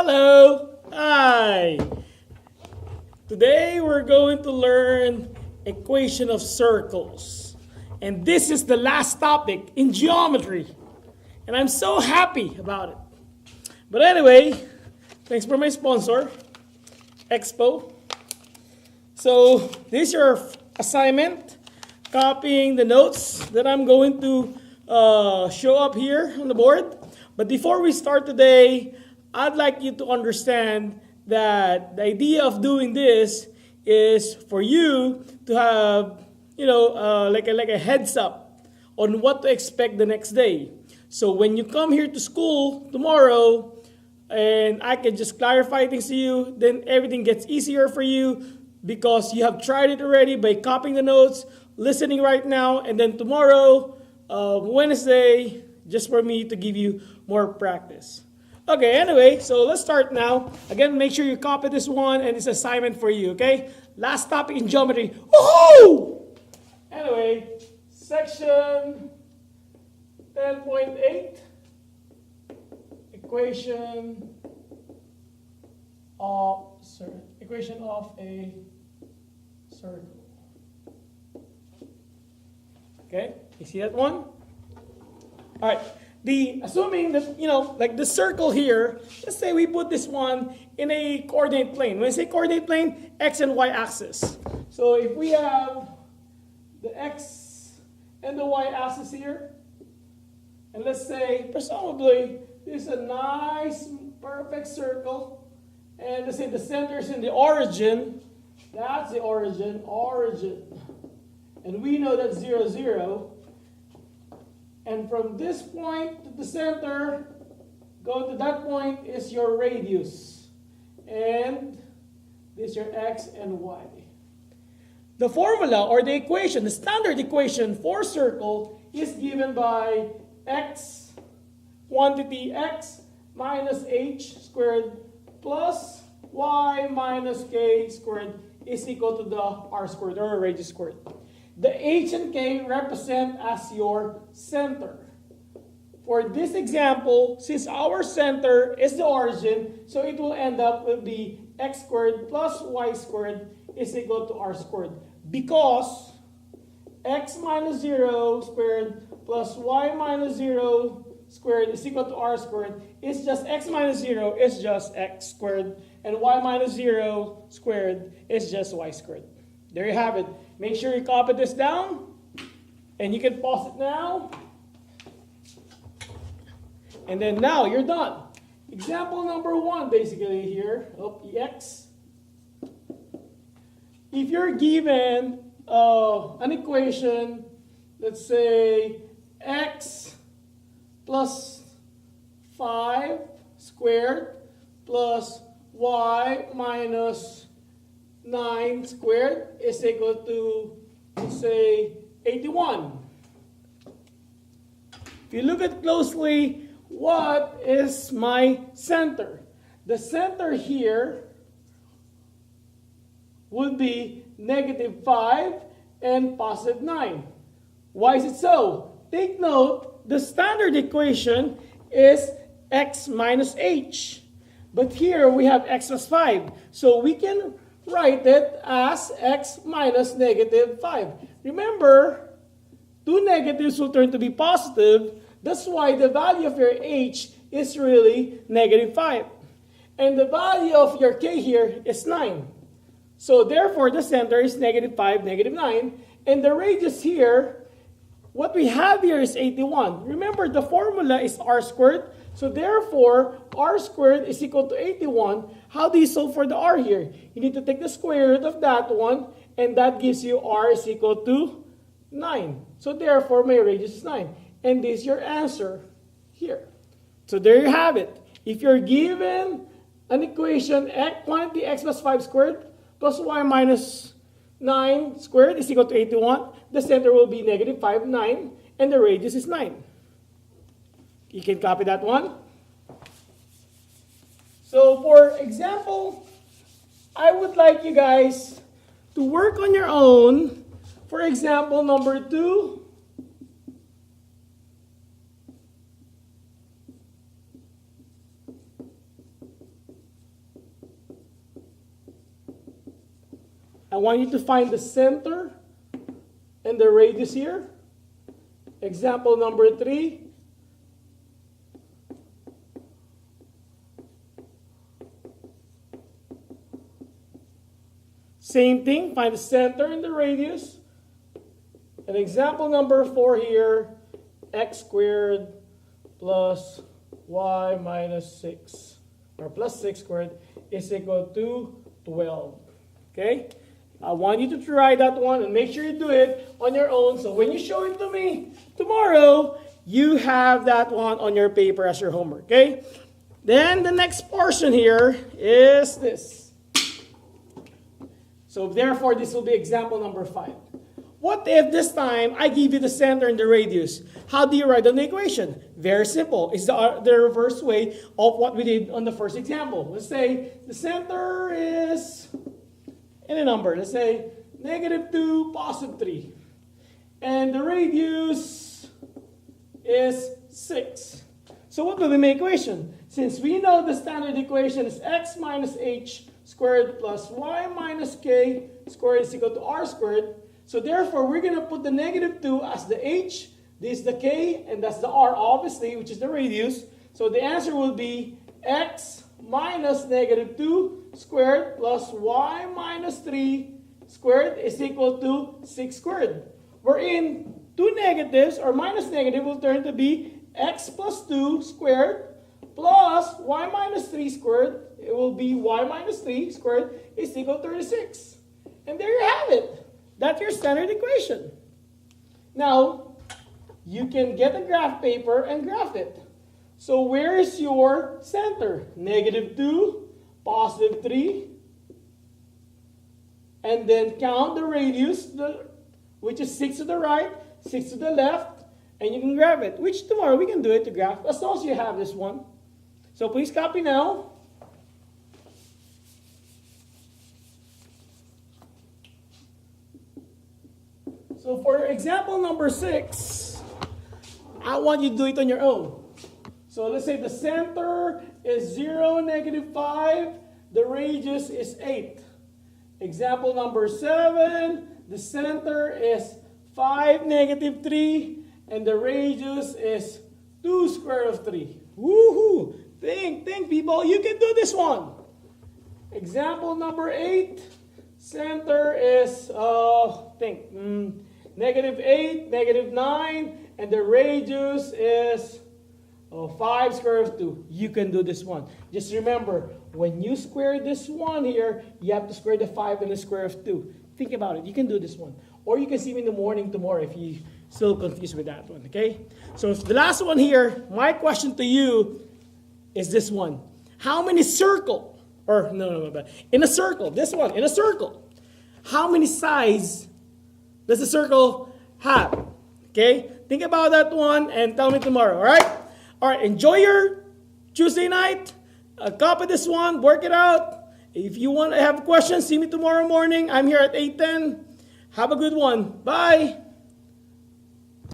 Hello! Hi! Today we're going to learn equation of circles. And this is the last topic in geometry. And I'm so happy about it. But anyway, thanks for my sponsor, Expo. So this is your assignment, copying the notes that I'm going to show up here on the board. But before we start today, I'd like you to understand that the idea of doing this is for you to have, like a heads up on what to expect the next day. So when you come here to school tomorrow, and I can just clarify things to you, then everything gets easier for you because you have tried it already by copying the notes, listening right now, and then tomorrow, Wednesday, just for me to give you more practice. Okay, anyway, so let's start now. Again, make sure you copy this one and it's assignment for you, okay? Last topic in geometry. Woohoo! Anyway, section 10.8, equation of a circle. Okay, you see that one? All right. Assuming that, like the circle here, let's say we put this one in a coordinate plane. When I say coordinate plane, x and y axis. So if we have the x and the y axis here, and let's say, presumably, this is a nice, perfect circle, and let's say the center is in the origin. That's the origin. And we know that's 0, 0. And from this point to the center, go to that point is your radius. And this is your x and y. The formula or the equation, the standard equation for circle is given by x, quantity x minus h squared plus y minus k squared is equal to the r squared or radius squared. The h and k represent as your center. For this example, since our center is the origin, so it will end up with the x squared plus y squared is equal to r squared. Because x minus 0 squared plus y minus 0 squared is equal to r squared. It's just x minus 0 is just x squared. And y minus 0 squared is just y squared. There you have it. Make sure you copy this down. And you can pause it now. And then now you're done. Example number 1 basically here of x. If you're given an equation, let's say x plus 5 squared plus y minus 9 squared is equal to, let's say, 81. If you look at closely, what is my center? The center here would be negative 5 and positive 9. Why is it so? Take note, the standard equation is x minus h. But here we have x plus 5. So we can write it as x minus negative 5. Remember, two negatives will turn to be positive. That's why the value of your h is really negative 5. And the value of your k here is 9. So therefore, the center is negative 5, negative 9. And the radius here, what we have here is 81. Remember, the formula is r squared. So therefore, r squared is equal to 81. How do you solve for the r here? You need to take the square root of that one, and that gives you r is equal to 9. So therefore, my radius is 9. And this is your answer here. So there you have it. If you're given an equation, quantity x plus 5 squared plus y minus 9 squared is equal to 81, the center will be negative 5, 9, and the radius is 9. You can copy that one. So for example, I would like you guys to work on your own. For example, number 2. I want you to find the center and the radius here. Example number 3. Same thing, find the center and the radius. And example number 4 here, x squared plus y minus 6, or plus 6 squared is equal to 12. Okay? I want you to try that one and make sure you do it on your own. So when you show it to me tomorrow, you have that one on your paper as your homework. Okay? Then the next portion here is this. So therefore, this will be example number 5. What if this time I give you the center and the radius? How do you write down the equation? Very simple. It's the reverse way of what we did on the first example. Let's say the center is in a number. Let's say -2, +3. And the radius is 6. So what will be my equation? Since we know the standard equation is x minus h squared plus y minus k squared is equal to r squared. So therefore, we're going to put the -2 as the h, this is the k, and that's the r, obviously, which is the radius. So the answer will be x minus -2 squared plus y minus 3 squared is equal to 6 squared. Wherein two negatives, or minus negative, will turn to be x plus 2 squared plus y minus 3 squared. It will be y minus 3 squared is equal to 36. And there you have it. That's your standard equation. Now, you can get a graph paper and graph it. So where is your center? -2, +3, and then count the radius, which is 6 to the right, 6 to the left, and you can graph it. Which tomorrow we can do it to graph, as long as you have this one. So please copy now. So for example number 6, I want you to do it on your own. So let's say the center is 0, -5, the radius is 8. Example number 7, the center is 5, -3, and the radius is 2 square root of 3. Woohoo! Think people, you can do this one. Example number 8, center is, -8, -9, and the radius is 5 square root of 2. You can do this one. Just remember, when you square this one here, you have to square the 5 and the square root of 2. Think about it. You can do this one. Or you can see me in the morning tomorrow if you're still confused with that one, okay? So the last one here, my question to you is this one. How many circle, or in a circle, this one, in a circle, how many sides does the circle have? Okay? Think about that one and tell me tomorrow, all right? All right, enjoy your Tuesday night. Copy this one, work it out. If you want to have questions, see me tomorrow morning. I'm here at 8:10. Have a good one. Bye.